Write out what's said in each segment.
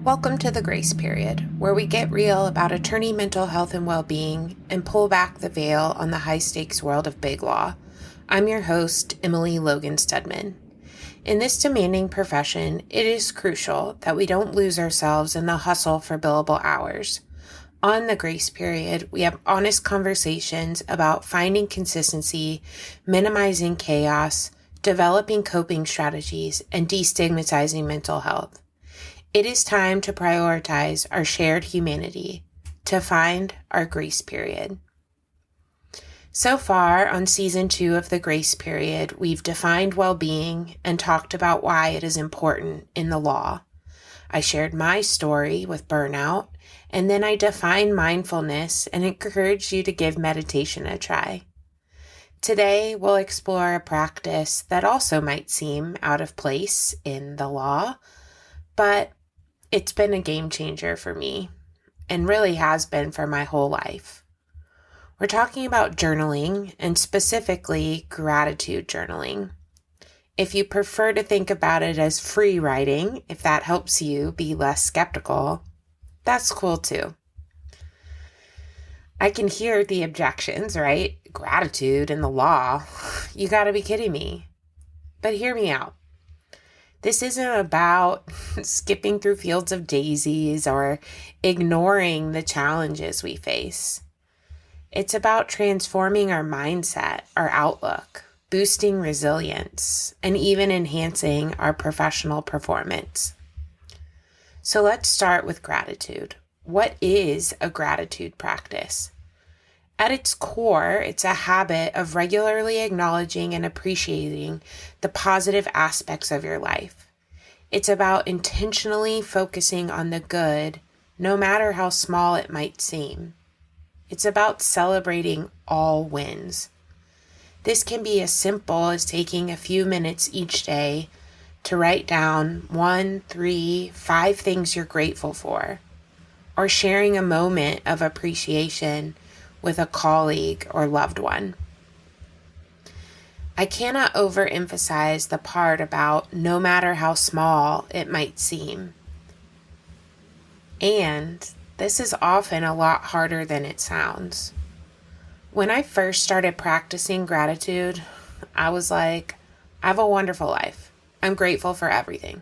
Welcome to the Grace Period, where we get real about attorney mental health and well-being and pull back the veil on the high-stakes world of big law. I'm your host, Emily Logan Stedman. In this demanding profession, it is crucial that we don't lose ourselves in the hustle for billable hours. On the Grace Period, we have honest conversations about finding consistency, minimizing chaos, developing coping strategies, and destigmatizing mental health. It is time to prioritize our shared humanity, to find our grace period. So far on season 2 of the Grace Period, we've defined well-being and talked about why it is important in the law. I shared my story with burnout, and then I defined mindfulness and encouraged you to give meditation a try. Today, we'll explore a practice that also might seem out of place in the law, but it's been a game changer for me and really has been for my whole life. We're talking about journaling and specifically gratitude journaling. If you prefer to think about it as free writing, if that helps you be less skeptical, that's cool too. I can hear the objections, right? Gratitude in the law. You gotta be kidding me. But hear me out. This isn't about skipping through fields of daisies or ignoring the challenges we face. It's about transforming our mindset, our outlook, boosting resilience, and even enhancing our professional performance. So let's start with gratitude. What is a gratitude practice? At its core, it's a habit of regularly acknowledging and appreciating the positive aspects of your life. It's about intentionally focusing on the good, no matter how small it might seem. It's about celebrating all wins. This can be as simple as taking a few minutes each day to write down 1, 3, 5 things you're grateful for, or sharing a moment of appreciation with a colleague or loved one. I cannot overemphasize the part about no matter how small it might seem. And this is often a lot harder than it sounds. When I first started practicing gratitude, I was like, I have a wonderful life. I'm grateful for everything.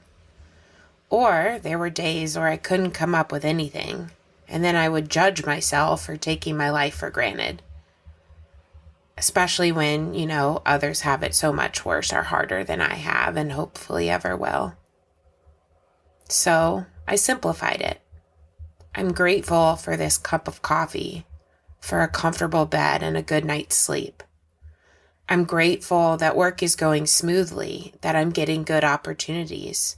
Or there were days where I couldn't come up with anything, and then I would judge myself for taking my life for granted. Especially when, others have it so much worse or harder than I have and hopefully ever will. So I simplified it. I'm grateful for this cup of coffee, for a comfortable bed and a good night's sleep. I'm grateful that work is going smoothly, that I'm getting good opportunities.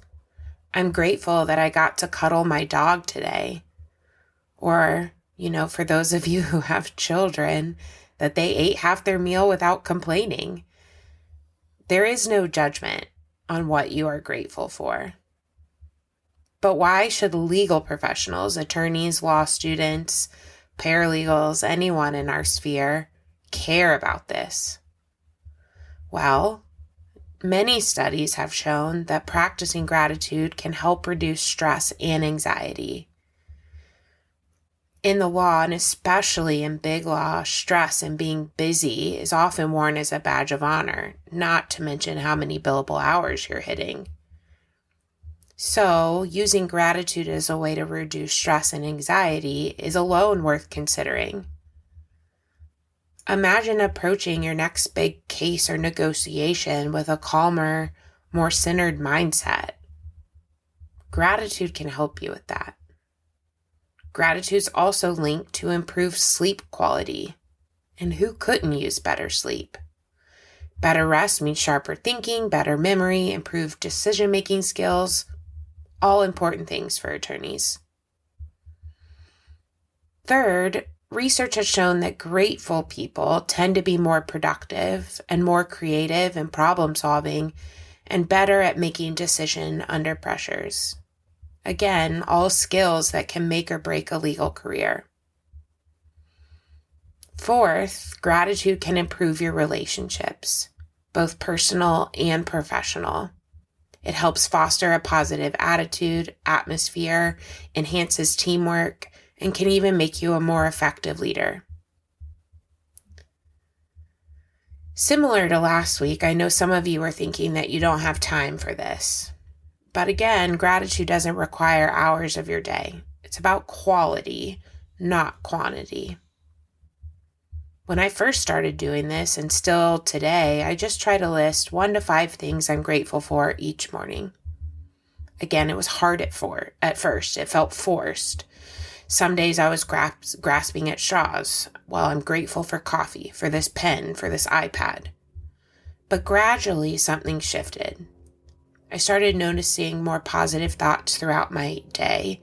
I'm grateful that I got to cuddle my dog today. Or, for those of you who have children, that they ate half their meal without complaining. There is no judgment on what you are grateful for. But why should legal professionals, attorneys, law students, paralegals, anyone in our sphere care about this? Well, many studies have shown that practicing gratitude can help reduce stress and anxiety. In the law, and especially in big law, stress and being busy is often worn as a badge of honor, not to mention how many billable hours you're hitting. So, using gratitude as a way to reduce stress and anxiety is alone worth considering. Imagine approaching your next big case or negotiation with a calmer, more centered mindset. Gratitude can help you with that. Gratitude is also linked to improved sleep quality. And who couldn't use better sleep? Better rest means sharper thinking, better memory, improved decision-making skills, all important things for attorneys. Third, research has shown that grateful people tend to be more productive and more creative in problem solving and better at making decisions under pressures. Again, all skills that can make or break a legal career. Fourth, gratitude can improve your relationships, both personal and professional. It helps foster a positive attitude, atmosphere, enhances teamwork, and can even make you a more effective leader. Similar to last week, I know some of you are thinking that you don't have time for this. But again, gratitude doesn't require hours of your day. It's about quality, not quantity. When I first started doing this, and still today, I just try to list 1 to 5 things I'm grateful for each morning. Again, it was hard at first. It felt forced. Some days I was grasping at straws. Well, I'm grateful for coffee, for this pen, for this iPad. But gradually, something shifted. I started noticing more positive thoughts throughout my day.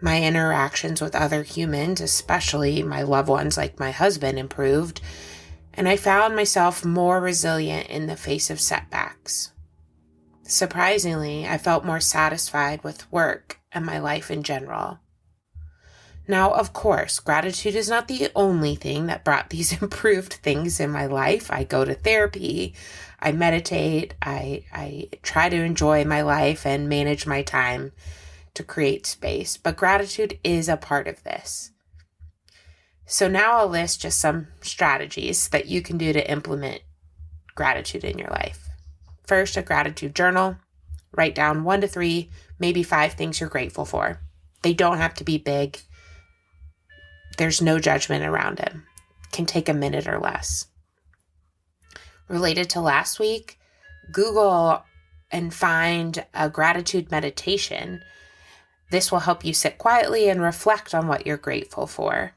My interactions with other humans, especially my loved ones like my husband, improved, and I found myself more resilient in the face of setbacks. Surprisingly, I felt more satisfied with work and my life in general. Now, of course, gratitude is not the only thing that brought these improved things in my life. I go to therapy, I meditate, I try to enjoy my life and manage my time to create space, but gratitude is a part of this. So now I'll list just some strategies that you can do to implement gratitude in your life. First, a gratitude journal. Write down 1 to 3, maybe 5 things you're grateful for. They don't have to be big. There's no judgment around it. It can take a minute or less. Related to last week, Google and find a gratitude meditation. This will help you sit quietly and reflect on what you're grateful for.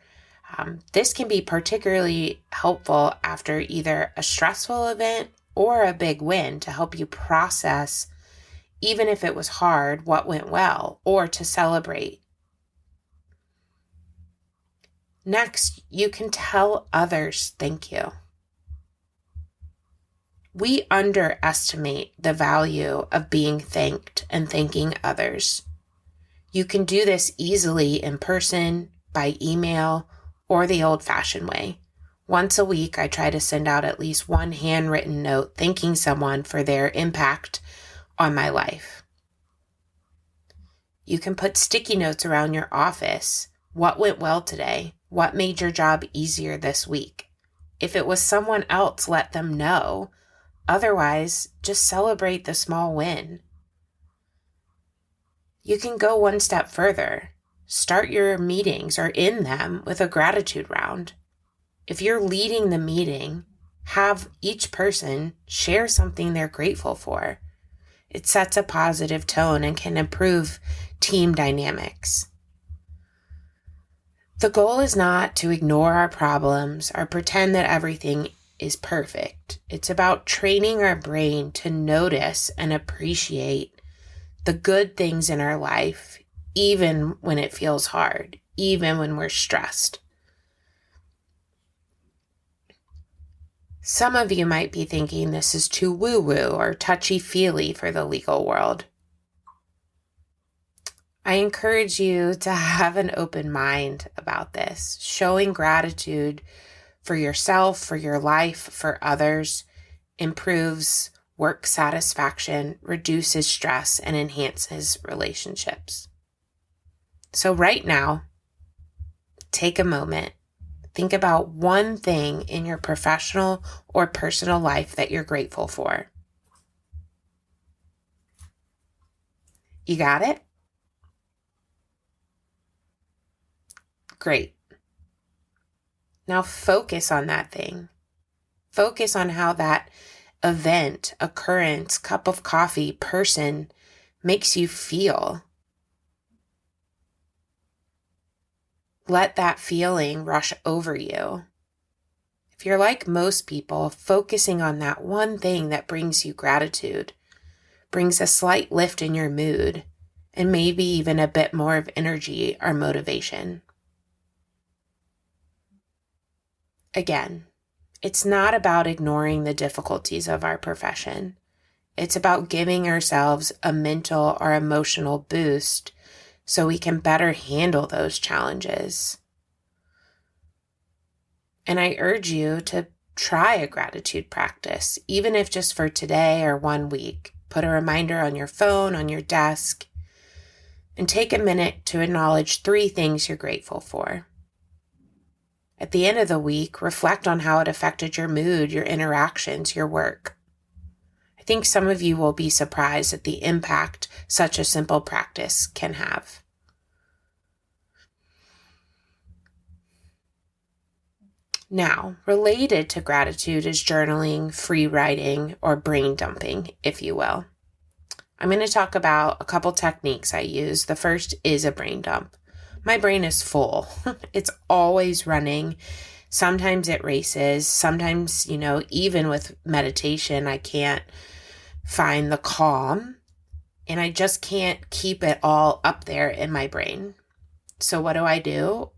This can be particularly helpful after either a stressful event or a big win to help you process, even if it was hard, what went well, or to celebrate. Next, you can tell others thank you. We underestimate the value of being thanked and thanking others. You can do this easily in person, by email, or the old-fashioned way. Once a week, I try to send out at least one handwritten note thanking someone for their impact on my life. You can put sticky notes around your office. What went well today? What made your job easier this week? If it was someone else, let them know. Otherwise, just celebrate the small win. You can go one step further. Start your meetings or end them with a gratitude round. If you're leading the meeting, have each person share something they're grateful for. It sets a positive tone and can improve team dynamics. The goal is not to ignore our problems or pretend that everything is perfect. It's about training our brain to notice and appreciate the good things in our life, even when it feels hard, even when we're stressed. Some of you might be thinking this is too woo-woo or touchy-feely for the legal world. I encourage you to have an open mind about this. Showing gratitude for yourself, for your life, for others improves work satisfaction, reduces stress, and enhances relationships. So right now, take a moment. Think about one thing in your professional or personal life that you're grateful for. You got it? Great. Now focus on that thing. Focus on how that event, occurrence, cup of coffee, person makes you feel. Let that feeling rush over you. If you're like most people, focusing on that one thing that brings you gratitude brings a slight lift in your mood and maybe even a bit more of energy or motivation. Again, it's not about ignoring the difficulties of our profession. It's about giving ourselves a mental or emotional boost so we can better handle those challenges. And I urge you to try a gratitude practice, even if just for today or 1 week. Put a reminder on your phone, on your desk, and take a minute to acknowledge 3 things you're grateful for. At the end of the week, reflect on how it affected your mood, your interactions, your work. I think some of you will be surprised at the impact such a simple practice can have. Now, related to gratitude is journaling, free writing, or brain dumping, if you will. I'm going to talk about a couple techniques I use. The first is a brain dump. My brain is full. It's always running. Sometimes it races. Sometimes, even with meditation, I can't find the calm, and I just can't keep it all up there in my brain. So what do?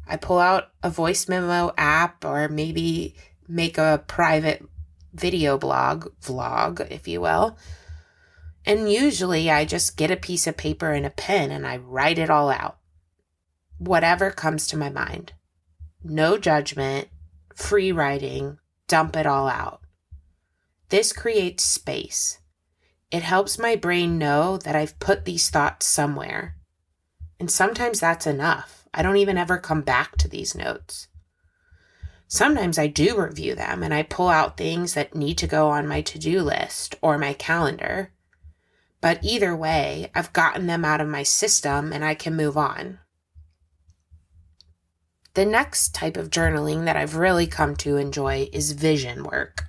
I pull out a voice memo app, or maybe make a private video vlog, if you will. And usually I just get a piece of paper and a pen and I write it all out. Whatever comes to my mind. No judgment, free writing, dump it all out. This creates space. It helps my brain know that I've put these thoughts somewhere. And sometimes that's enough. I don't even ever come back to these notes. Sometimes I do review them and I pull out things that need to go on my to-do list or my calendar. But either way, I've gotten them out of my system and I can move on. The next type of journaling that I've really come to enjoy is vision work.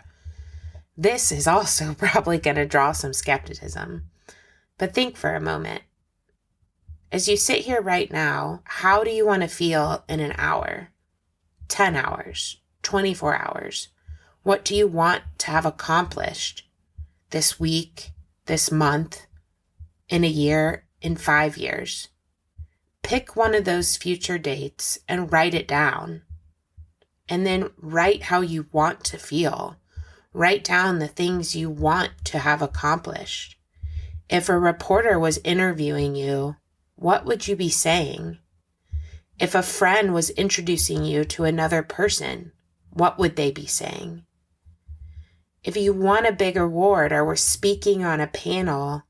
This is also probably going to draw some skepticism, but think for a moment. As you sit here right now, how do you want to feel in an hour, 10 hours, 24 hours? What do you want to have accomplished this week, this month, in a year, in 5 years? Pick one of those future dates and write it down. And then write how you want to feel. Write down the things you want to have accomplished. If a reporter was interviewing you, what would you be saying? If a friend was introducing you to another person, what would they be saying? If you won a big award or were speaking on a panel,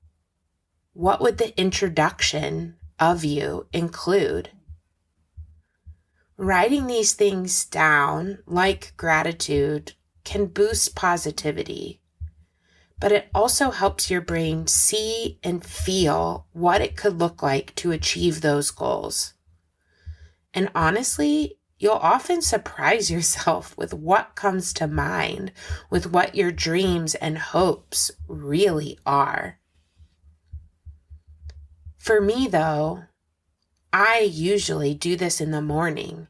what would the introduction of you include? Writing these things down, like gratitude, can boost positivity, but it also helps your brain see and feel what it could look like to achieve those goals. And honestly, you'll often surprise yourself with what comes to mind, with what your dreams and hopes really are. For me, though, I usually do this in the morning,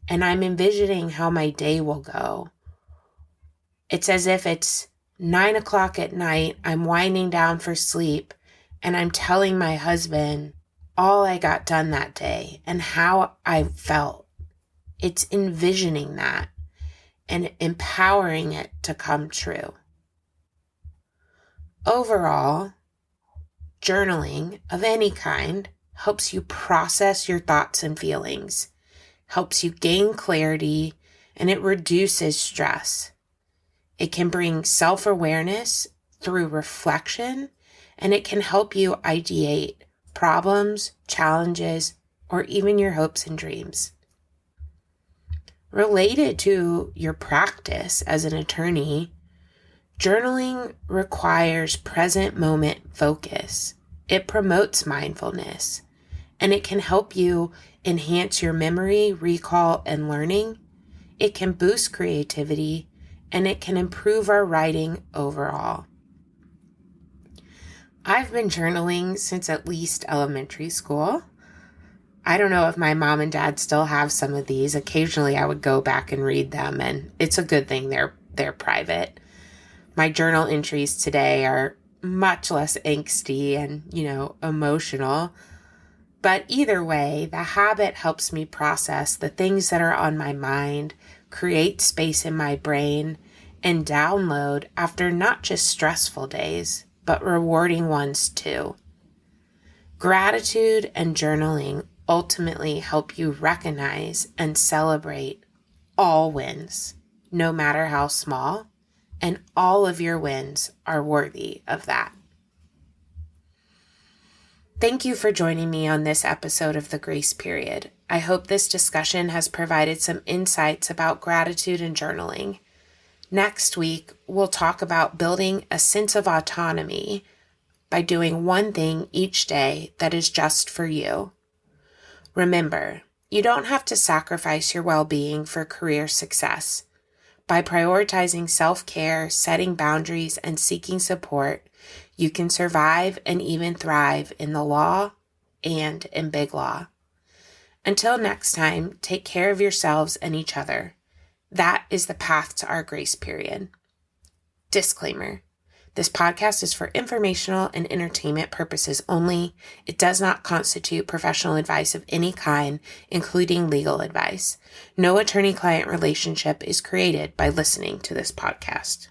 and I'm envisioning how my day will go. It's as if it's 9 o'clock at night, I'm winding down for sleep, and I'm telling my husband all I got done that day and how I felt. It's envisioning that and empowering it to come true. Overall, journaling of any kind helps you process your thoughts and feelings, helps you gain clarity, and it reduces stress. It can bring self-awareness through reflection, and it can help you ideate problems, challenges, or even your hopes and dreams. Related to your practice as an attorney, journaling requires present moment focus. It promotes mindfulness, and it can help you enhance your memory, recall, and learning. It can boost creativity, and it can improve our writing overall. I've been journaling since at least elementary school. I don't know if my mom and dad still have some of these. Occasionally I would go back and read them, and it's a good thing they're private. My journal entries today are much less angsty and, emotional. But either way, the habit helps me process the things that are on my mind, create space in my brain, and download after not just stressful days, but rewarding ones too. Gratitude and journaling ultimately help you recognize and celebrate all wins, no matter how small, and all of your wins are worthy of that. Thank you for joining me on this episode of The Grace Period. I hope this discussion has provided some insights about gratitude and journaling. Next week, we'll talk about building a sense of autonomy by doing one thing each day that is just for you. Remember, you don't have to sacrifice your well-being for career success. By prioritizing self-care, setting boundaries, and seeking support, you can survive and even thrive in the law and in big law. Until next time, take care of yourselves and each other. That is the path to our grace period. Disclaimer. This podcast is for informational and entertainment purposes only. It does not constitute professional advice of any kind, including legal advice. No attorney-client relationship is created by listening to this podcast.